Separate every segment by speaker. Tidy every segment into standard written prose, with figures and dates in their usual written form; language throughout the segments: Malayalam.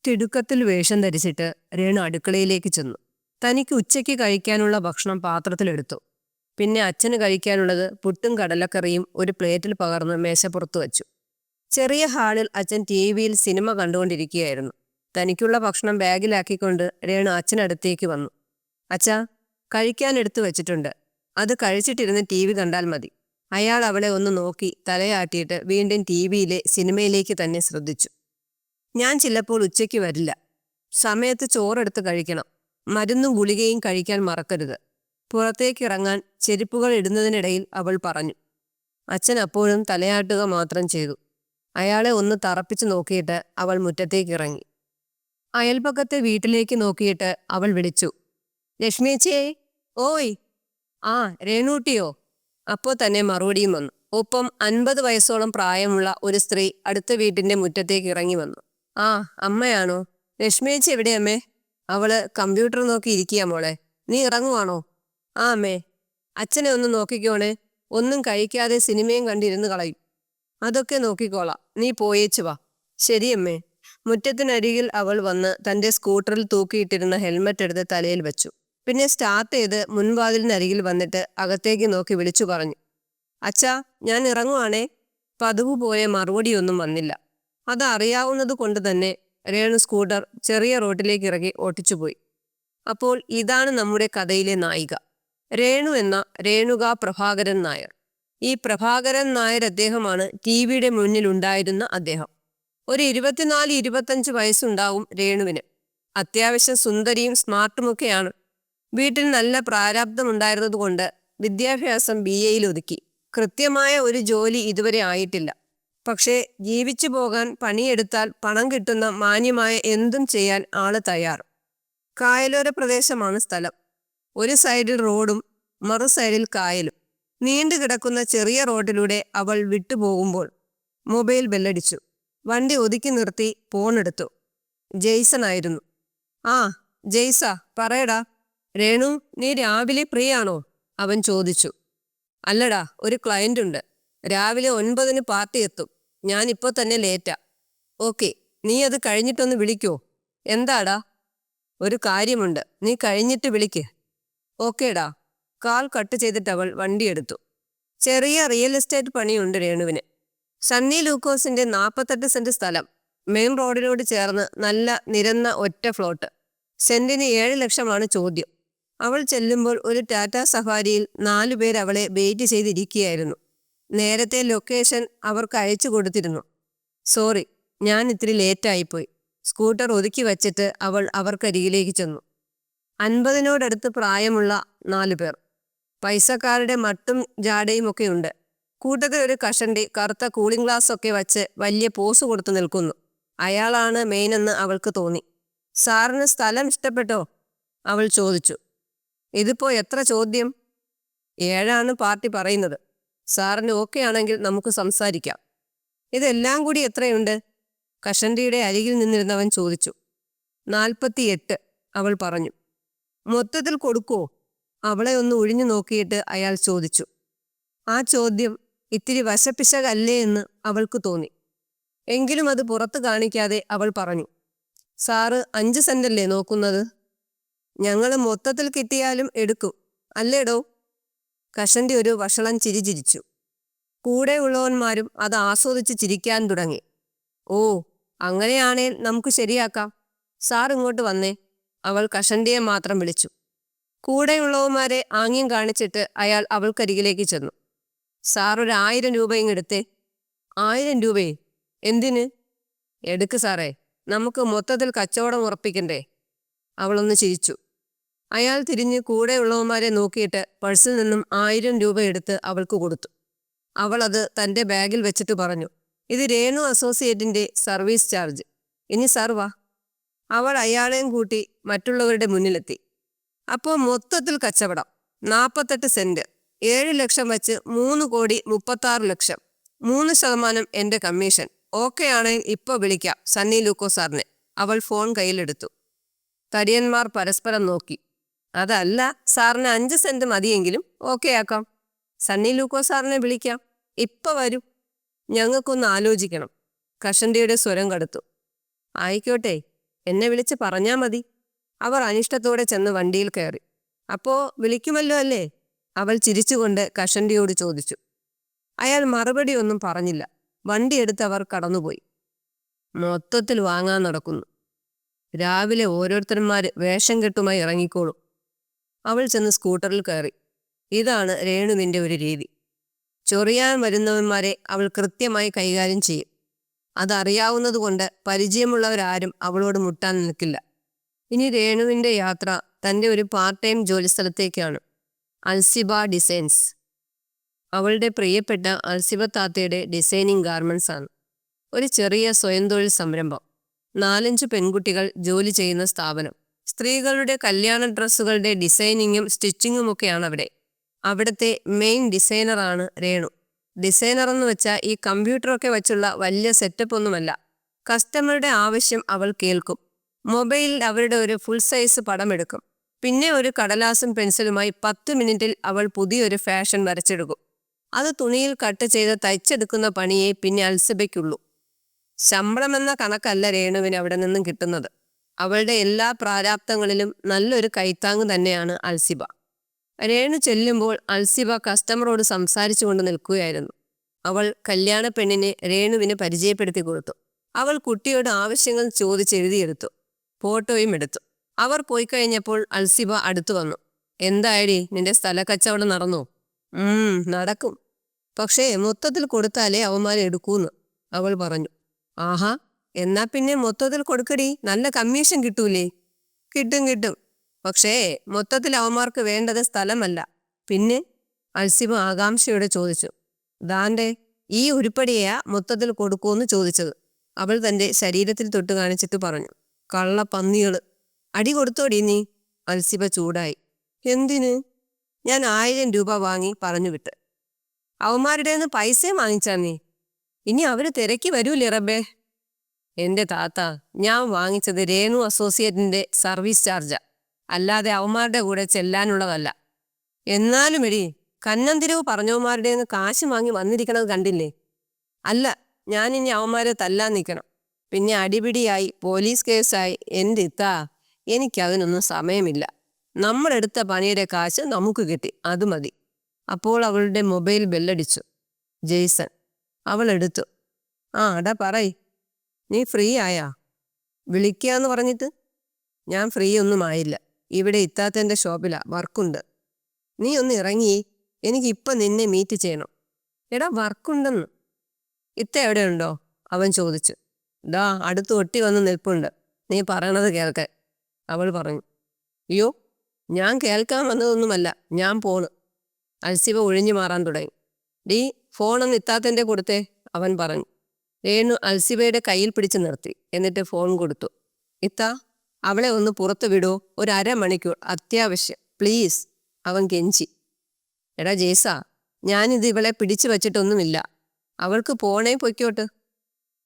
Speaker 1: തിടുക്കത്തിൽ വേഷം ധരിച്ചിട്ട് രേണു അടുക്കളയിലേക്ക് ചെന്നു. തനിക്ക് ഉച്ചയ്ക്ക് കഴിക്കാനുള്ള ഭക്ഷണം പാത്രത്തിലെടുത്തു. പിന്നെ അച്ഛന് കഴിക്കാനുള്ളത് പുട്ടും കടലക്കറിയും ഒരു പ്ലേറ്റിൽ പകർന്ന് മേശപ്പുറത്ത് വച്ചു. ചെറിയ ഹാളിൽ അച്ഛൻ TV-യിൽ സിനിമ കണ്ടുകൊണ്ടിരിക്കുകയായിരുന്നു. തനിക്കുള്ള ഭക്ഷണം ബാഗിലാക്കിക്കൊണ്ട് രേണു അച്ഛനടുത്തേക്ക് വന്നു. അച്ഛാ, കഴിക്കാൻ എടുത്തു വെച്ചിട്ടുണ്ട്. അത് കഴിച്ചിട്ടിരുന്ന് TV കണ്ടാൽ മതി. അയാൾ അവളെ ഒന്ന് നോക്കി തലയാട്ടിയിട്ട് വീണ്ടും TV-യിലെ സിനിമയിലേക്ക് തന്നെ ശ്രദ്ധിച്ചു. ഞാൻ ചിലപ്പോൾ ഉച്ചയ്ക്ക് വരില്ല. സമയത്ത് ചോറെടുത്ത് കഴിക്കണം. മരുന്നും ഗുളികയും കഴിക്കാൻ മറക്കരുത്. പുറത്തേക്ക് ഇറങ്ങാൻ ചെരുപ്പുകൾ ഇടുന്നതിനിടയിൽ അവൾ പറഞ്ഞു. അച്ഛൻ അപ്പോഴും തലയാട്ടുക മാത്രം ചെയ്തു. അയാളെ ഒന്ന് തറപ്പിച്ചു നോക്കിയിട്ട് അവൾ മുറ്റത്തേക്ക് ഇറങ്ങി. അയൽപക്കത്തെ വീട്ടിലേക്ക് നോക്കിയിട്ട് അവൾ വിളിച്ചു, ലക്ഷ്മിയേച്ചിയേ, ഓയ്. ആ, രേണൂട്ടിയോ? അപ്പോൾ തന്നെ മറുപടിയും വന്നു. ഒപ്പം 50 വയസ്സോളം പ്രായമുള്ള ഒരു സ്ത്രീ അടുത്ത വീട്ടിന്റെ മുറ്റത്തേക്ക് ഇറങ്ങി വന്നു. ആ, അമ്മയാണോ? ലക്ഷ്മിയേച്ചി എവിടെ അമ്മേ? അവള് കമ്പ്യൂട്ടർ നോക്കി ഇരിക്കുക മോളെ. നീ ഇറങ്ങുവാണോ? ആ അമ്മേ. അച്ഛനെ ഒന്ന് നോക്കിക്കോണേ. ഒന്നും കഴിക്കാതെ സിനിമയും കണ്ടിരുന്ന് കളയും. അതൊക്കെ നോക്കിക്കോളാം. നീ പോയേച്ചു വാ. ശരിയമ്മേ. മുറ്റത്തിനരികിൽ അവൾ വന്ന് തന്റെ സ്കൂട്ടറിൽ തൂക്കിയിട്ടിരുന്ന ഹെൽമറ്റ് എടുത്ത് തലയിൽ വെച്ചു. പിന്നെ സ്റ്റാർട്ട് ചെയ്ത് മുൻവാതിലിനരികിൽ വന്നിട്ട് അകത്തേക്ക് നോക്കി വിളിച്ചു പറഞ്ഞു, അച്ഛാ, ഞാൻ ഇറങ്ങുവാണേ. പതിവ് പോലെ മറുപടിയൊന്നും വന്നില്ല. അതറിയാവുന്നത് കൊണ്ട് തന്നെ രേണു സ്കൂട്ടർ ചെറിയ റോഡിലേക്ക് ഇറങ്ങി ഓട്ടിച്ചുപോയി. അപ്പോൾ ഇതാണ് നമ്മുടെ കഥയിലെ നായിക, രേണു എന്ന രേണുക പ്രഭാകരൻ നായർ. ഈ പ്രഭാകരൻ നായർ അദ്ദേഹമാണ് TV-യുടെ മുന്നിലുണ്ടായിരുന്ന അദ്ദേഹം. ഒരു 24-25 വയസ്സുണ്ടാവും രേണുവിന്. അത്യാവശ്യം സുന്ദരിയും സ്മാർട്ടുമൊക്കെയാണ്. വീട്ടിൽ നല്ല പ്രാരാബ്ധമുണ്ടായിരുന്നത് കൊണ്ട് വിദ്യാഭ്യാസം BA-യിൽ ഒതുക്കി. കൃത്യമായ ഒരു ജോലി ഇതുവരെ ആയിട്ടില്ല. പക്ഷേ ജീവിച്ചു പോകാൻ പണിയെടുത്താൽ പണം കിട്ടുന്ന മാന്യമായ എന്തും ചെയ്യാൻ ആള് തയ്യാർ. കായലോര പ്രദേശമാണ് സ്ഥലം. ഒരു സൈഡിൽ റോഡും മറു സൈഡിൽ കായലും. നീണ്ടു കിടക്കുന്ന ചെറിയ റോഡിലൂടെ അവൾ വിട്ടുപോകുമ്പോൾ മൊബൈൽ ബെല്ലടിച്ചു. വണ്ടി ഒതുക്കി നിർത്തി ഫോണെടുത്തു. ജെയ്സൺ ആയിരുന്നു. ആ ജെയ്സ, പറയടാ. രേണു, നീ രാവിലെ ഫ്രീ ആണോ? അവൻ ചോദിച്ചു. അല്ലടാ, ഒരു ക്ലയന്റ് ഉണ്ട്. രാവിലെ 9-ന് പാർട്ടി എത്തും. ഞാനിപ്പോൾ തന്നെ ലേറ്റാ. ഓക്കെ, നീ അത് കഴിഞ്ഞിട്ടൊന്ന് വിളിക്കോ? എന്താടാ? ഒരു കാര്യമുണ്ട്, നീ കഴിഞ്ഞിട്ട് വിളിക്ക്. ഓക്കേടാ. കാൾ കട്ട് ചെയ്തിട്ട് അവൾ വണ്ടിയെടുത്തു. ചെറിയ റിയൽ എസ്റ്റേറ്റ് പണിയുണ്ട് രേണുവിന്. സണ്ണി ലൂക്കോസിന്റെ 48 സെന്റ് സ്ഥലം. മെയിൻ റോഡിനോട് ചേർന്ന് നല്ല നിരന്ന ഒറ്റ ഫ്ലോട്ട്. സെന്റിന് 7 ലക്ഷമാണ് ചോദ്യം. അവൾ ചെല്ലുമ്പോൾ ഒരു ടാറ്റ സഫാരിയിൽ 4 പേർ അവളെ വെയിറ്റ് ചെയ്തിരിക്കുകയായിരുന്നു. നേരത്തെ ലൊക്കേഷൻ അവർക്ക് അയച്ചു കൊടുത്തിരുന്നു. സോറി, ഞാൻ ഇത്തിരി ലേറ്റായിപ്പോയി. സ്കൂട്ടർ ഒതുക്കി വച്ചിട്ട് അവൾ അവർക്കരികിലേക്ക് ചെന്നു. 50-നോടടുത്ത് പ്രായമുള്ള 4 പേർ. പൈസക്കാരുടെ മട്ടും ജാടയും ഒക്കെ ഉണ്ട്. കൂട്ടത്തിൽ ഒരു കഷണ്ടി കറുത്ത കൂളിംഗ് ഗ്ലാസ് ഒക്കെ വച്ച് വലിയ പോസ് കൊടുത്തു നിൽക്കുന്നു. അയാളാണ് മെയിനെന്ന് അവൾക്ക് തോന്നി. സാറിന് സ്ഥലം ഇഷ്ടപ്പെട്ടോ? അവൾ ചോദിച്ചു. ഇതിപ്പോ എത്ര ചോദ്യം? 7 പാർട്ടി പറയുന്നത്. സാറിന് ഓക്കെ ആണെങ്കിൽ നമുക്ക് സംസാരിക്കാം. ഇതെല്ലാം കൂടി എത്രയുണ്ട്? കഷണ്ടിയുടെ അരികിൽ നിന്നിരുന്നവൻ ചോദിച്ചു. 48, അവൾ പറഞ്ഞു. മൊത്തത്തിൽ കൊടുക്കോ? അവളെ ഒന്ന് ഒഴിഞ്ഞു നോക്കിയിട്ട് അയാൾ ചോദിച്ചു. ആ ചോദ്യം ഇത്തിരി വശപ്പിശകല്ലേ എന്ന് അവൾക്ക് തോന്നി. എങ്കിലും അത് പുറത്ത് കാണിക്കാതെ അവൾ പറഞ്ഞു. സാറ് 5 സെന്റല്ലേ നോക്കുന്നത്? ഞങ്ങൾ മൊത്തത്തിൽ കിട്ടിയാലും എടുക്കും, അല്ലേടോ? കഷണ്ടി ഒരു വഷളൻ ചിരി ചിരിച്ചു. കൂടെ ഉള്ളവന്മാരും അത് ആസ്വദിച്ച് ചിരിക്കാൻ തുടങ്ങി. ഓ, അങ്ങനെയാണേൽ നമുക്ക് ശരിയാക്കാം. സാർ ഇങ്ങോട്ട് വന്നേ. അവൾ കഷണ്ടിയെ മാത്രം വിളിച്ചു. കൂടെയുള്ളവന്മാരെ ആംഗ്യം കാണിച്ചിട്ട് അയാൾ അവൾക്കരികിലേക്ക് ചെന്നു. സാർ ഒരു 1000 രൂപ ഇങ്ങെടുത്തേ. 1000 രൂപയെ? എന്തിന്? എടുക്ക് സാറേ, നമുക്ക് മൊത്തത്തിൽ കച്ചവടം ഉറപ്പിക്കണ്ടേ? അവളൊന്ന് ചിരിച്ചു. അയാൾ തിരിഞ്ഞ് കൂടെയുള്ളവന്മാരെ നോക്കിയിട്ട് പഴ്സിൽ നിന്നും 1000 രൂപ എടുത്ത് അവൾക്ക് കൊടുത്തു. അവൾ അത് തൻ്റെ ബാഗിൽ വെച്ചിട്ട് പറഞ്ഞു, ഇത് രേണു അസോസിയേറ്റിന്റെ സർവീസ് ചാർജ്. ഇനി സാർ വാ. അവൾ അയാളെയും കൂട്ടി മറ്റുള്ളവരുടെ മുന്നിലെത്തി. അപ്പോൾ മൊത്തത്തിൽ കച്ചവടം. 48 സെന്റ്, 7 ലക്ഷം വച്ച് 3,36,00,000. 3% എൻ്റെ കമ്മീഷൻ. ഓക്കെ ആണെങ്കിൽ ഇപ്പോൾ വിളിക്കാം സണ്ണി ലൂക്കോ സാറിനെ. അവൾ ഫോൺ കയ്യിലെടുത്തു. തടിയന്മാർ പരസ്പരം നോക്കി. അതല്ല, സാറിന് 5 സെന്റ് മതിയെങ്കിലും ഓക്കെ ആക്കാം. സണ്ണി ലൂക്കോ സാറിനെ വിളിക്കാം. ഇപ്പൊ വരൂ. ഞങ്ങൾക്കൊന്ന് ആലോചിക്കണം. കഷണ്ടിയുടെ സ്വരം കടുത്തു. ആയിക്കോട്ടെ, എന്നെ വിളിച്ച് പറഞ്ഞാ മതി. അവർ അനിഷ്ടത്തോടെ ചെന്ന് വണ്ടിയിൽ കയറി. അപ്പോ വിളിക്കുമല്ലോ അല്ലേ? അവൾ ചിരിച്ചുകൊണ്ട് കഷണ്ടിയോട് ചോദിച്ചു. അയാൾ മറുപടി ഒന്നും പറഞ്ഞില്ല. വണ്ടിയെടുത്ത് അവർ കടന്നുപോയി. മൊത്തത്തിൽ വാങ്ങാൻ നടക്കുന്നു. രാവിലെ ഓരോരുത്തന്മാര് വേഷം കെട്ടുമായി ഇറങ്ങിക്കോളും. അവൾ ചെന്ന് സ്കൂട്ടറിൽ കയറി. ഇതാണ് രേണുവിൻ്റെ ഒരു രീതി. ചൊറിയാൻ വരുന്നവന്മാരെ അവൾ കൃത്യമായി കൈകാര്യം ചെയ്യും. അതറിയാവുന്നതുകൊണ്ട് പരിചയമുള്ളവരാരും അവളോട് മുട്ടാൻ നിൽക്കില്ല. ഇനി രേണുവിൻ്റെ യാത്ര തൻ്റെ ഒരു പാർട്ട് ടൈം ജോലിസ്ഥലത്തേക്കാണ്. അൽസിബ ഡിസൈൻസ്. അവളുടെ പ്രിയപ്പെട്ട അൽസിബ താത്തയുടെ ഡിസൈനിങ് ഗാർമെൻറ്റ്സ് ആണ്. ഒരു ചെറിയ സ്വയം തൊഴിൽ സംരംഭം. 4-5 പെൺകുട്ടികൾ ജോലി ചെയ്യുന്ന സ്ഥാപനം. സ്ത്രീകളുടെ കല്യാണ ഡ്രസ്സുകളുടെ ഡിസൈനിങ്ങും സ്റ്റിച്ചിങ്ങുമൊക്കെയാണ് അവിടെ. അവിടുത്തെ മെയിൻ ഡിസൈനറാണ് രേണു. ഡിസൈനർ എന്ന് വെച്ചാൽ ഈ കമ്പ്യൂട്ടറൊക്കെ വെച്ചുള്ള വലിയ സെറ്റപ്പ് ഒന്നുമല്ല. കസ്റ്റമറുടെ ആവശ്യം അവൾ കേൾക്കും. മൊബൈലിൽ അവരുടെ ഒരു ഫുൾ സൈസ് പടം എടുക്കും. പിന്നെ ഒരു കടലാസും പെൻസിലുമായി 10 മിനിറ്റിൽ അവൾ പുതിയൊരു ഫാഷൻ വരച്ചെടുക്കും. അത് തുണിയിൽ കട്ട് ചെയ്ത് തയ്ച്ചെടുക്കുന്ന പണിയെ പിന്നെ അൽസിബയ്ക്കുള്ളൂ. ശമ്പളമെന്ന കണക്കല്ല രേണുവിന് അവിടെ നിന്നും കിട്ടുന്നത്. അവളുടെ എല്ലാ പ്രാരാബ്ദങ്ങളിലും നല്ലൊരു കൈത്താങ് തന്നെയാണ് അൽസിബ. രേണു ചെല്ലുമ്പോൾ അൽസിബ കസ്റ്റമറോട് സംസാരിച്ചു കൊണ്ട് നിൽക്കുകയായിരുന്നു. അവൾ കല്യാണ പെണ്ണിനെ രേണുവിന് പരിചയപ്പെടുത്തി കൊടുത്തു. അവൾ കുട്ടിയുടെ ആവശ്യങ്ങൾ ചോദിച്ചെഴുതിയെടുത്തു. ഫോട്ടോയും എടുത്തു. അവർ പോയി കഴിഞ്ഞപ്പോൾ അൽസിബ അടുത്തു വന്നു. എന്തായടി, നിന്റെ സ്ഥല കച്ചവടം നടന്നോ? നടക്കും. പക്ഷേ മൊത്തത്തിൽ കൊടുത്താലേ അവന്മാർ എടുക്കൂന്ന് അവൾ പറഞ്ഞു. ആഹാ, എന്നാ പിന്നെ മൊത്തത്തിൽ കൊടുക്കടി, നല്ല കമ്മീഷൻ കിട്ടൂലേ? കിട്ടും. പക്ഷേ മൊത്തത്തിൽ അവന്മാർക്ക് വേണ്ടത് സ്ഥലമല്ല. പിന്നെ? അൽസിബ ആകാംക്ഷയോടെ ചോദിച്ചു. ദാണ്ടേ ഈ ഉരുപ്പടിയാ മൊത്തത്തിൽ കൊടുക്കൂന്ന് ചോദിച്ചത്. അവൾ തൻ്റെ ശരീരത്തിൽ തൊട്ട് കാണിച്ചിട്ട് പറഞ്ഞു. കള്ള പന്നികള്. അടി കൊടുത്തോടി നീ? അൽസിബ ചൂടായി. എന്തിന്? ഞാൻ 1000 രൂപ വാങ്ങി പറഞ്ഞു വിട്ട്. അവന്മാരുടെ നിന്ന് പൈസയും വാങ്ങിച്ചാ നീ? ഇനി അവര് തിരക്കി വരൂലേ റബ്ബേ? എൻ്റെ താത്ത, ഞാൻ വാങ്ങിച്ചത് രേണു അസോസിയേറ്റിൻ്റെ സർവീസ് ചാർജാ, അല്ലാതെ അവന്മാരുടെ കൂടെ ചെല്ലാനുള്ളതല്ല. എന്നാലും എടി, കന്നന്തിരവ് പറഞ്ഞവന്മാരുടെ നിന്ന് കാശ് വാങ്ങി വന്നിരിക്കണത് കണ്ടില്ലേ? അല്ല, ഞാനിനി അവന്മാരെ തല്ലാൻ നിൽക്കണം. പിന്നെ അടിപിടിയായി പോലീസ് കേസായി. എൻ്റെ ഇത്താ, എനിക്കതിനൊന്നും സമയമില്ല. നമ്മളെടുത്ത പണിയുടെ കാശ് നമുക്ക് കിട്ടി, അത് മതി. അപ്പോൾ അവളുടെ മൊബൈൽ ബെല്ലടിച്ചു. ജെയ്സൺ. അവൾ എടുത്തു. അടാ പറയ്, നീ ഫ്രീ ആയാ? വിളിക്കാന്ന് പറഞ്ഞിട്ട്? ഞാൻ ഫ്രീ ഒന്നും ആയില്ല. ഇവിടെ ഇത്താത്തൻ്റെ ഷോപ്പിലാ, വർക്കുണ്ട്. നീ ഒന്ന് ഇറങ്ങി, എനിക്കിപ്പം നിന്നെ മീറ്റ് ചെയ്യണം. എടാ, വർക്കുണ്ടെന്ന്. ഇത്ത എവിടെ ഉണ്ടോ? അവൻ ചോദിച്ചു. ദാ അടുത്ത് ഒട്ടി വന്ന് നിൽപ്പുണ്ട്, നീ പറയണത് കേൾക്കാൻ. അവൾ പറഞ്ഞു. അയ്യോ, ഞാൻ കേൾക്കാൻ വന്നതൊന്നുമല്ല, ഞാൻ പോണ്. അൽസിബ ഒഴിഞ്ഞു മാറാൻ തുടങ്ങി. ഡീ, ഫോണൊന്ന് ഇത്താത്തൻ്റെ കൊടുത്തേ, അവൻ പറഞ്ഞു. രേണു അൽസിബയുടെ കയ്യിൽ പിടിച്ചു നിർത്തി. എന്നിട്ട് ഫോൺ കൊടുത്തു. ഇത്താ, അവളെ ഒന്ന് പുറത്തു വിടോ, ഒരു അരമണിക്കൂർ അത്യാവശ്യം പ്ലീസ്, അവൻ കെഞ്ചി. എടാ ജേസ, ഞാനിത് ഇവളെ പിടിച്ചു വച്ചിട്ടൊന്നുമില്ല. അവൾക്ക് പോണേ പൊയ്ക്കോട്ട്.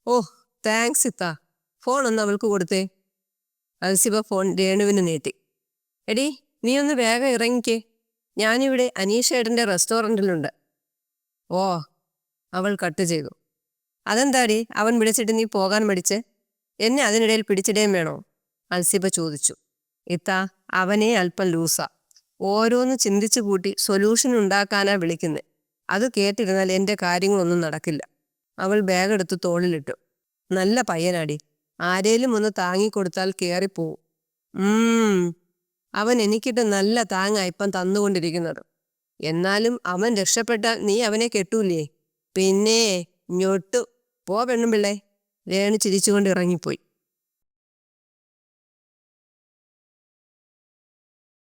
Speaker 1: ഓഹ് താങ്ക്സ് ഇത്താ, ഫോൺ ഒന്ന് അവൾക്ക് കൊടുത്തേ. അൽസിബ ഫോൺ രേണുവിന് നീട്ടി. എടി, നീ ഒന്ന് വേഗം ഇറങ്ങിക്കേ, ഞാനിവിടെ അനീഷേട്ടൻ്റെ റെസ്റ്റോറൻറ്റിലുണ്ട്. ഓ, അവൾ കട്ട് ചെയ്തു. അതെന്താടി അവൻ വിളിച്ചിട്ട് നീ പോകാൻ മടിച്ച്? എന്നെ അതിനിടയിൽ പിടിച്ചിടേം വേണോ? അൽസിബ ചോദിച്ചു. ഇത്താ, അവനെ അല്പം ലൂസാ. ഓരോന്ന് ചിന്തിച്ചു കൂട്ടി സൊല്യൂഷൻ ഉണ്ടാക്കാനാ വിളിക്കുന്നത്. അത് കേട്ടിരുന്നാൽ എൻ്റെ കാര്യങ്ങളൊന്നും നടക്കില്ല. അവൾ ബാഗെടുത്ത് തോളിലിട്ടു. നല്ല പയ്യനാടി, ആരേലും ഒന്ന് താങ്ങിക്കൊടുത്താൽ കയറിപ്പോവും. അവൻ എനിക്കിട്ട് നല്ല താങ്ങാ ഇപ്പം തന്നുകൊണ്ടിരിക്കുന്നത്. എന്നാലും അവൻ രക്ഷപ്പെട്ടാൽ നീ അവനെ കെട്ടൂലേ? പിന്നെ ഞൊട്ടു. പോ പെണ്ണും പിള്ളേ. രേണു ചിരിച്ചുകൊണ്ട് ഇറങ്ങിപ്പോയി.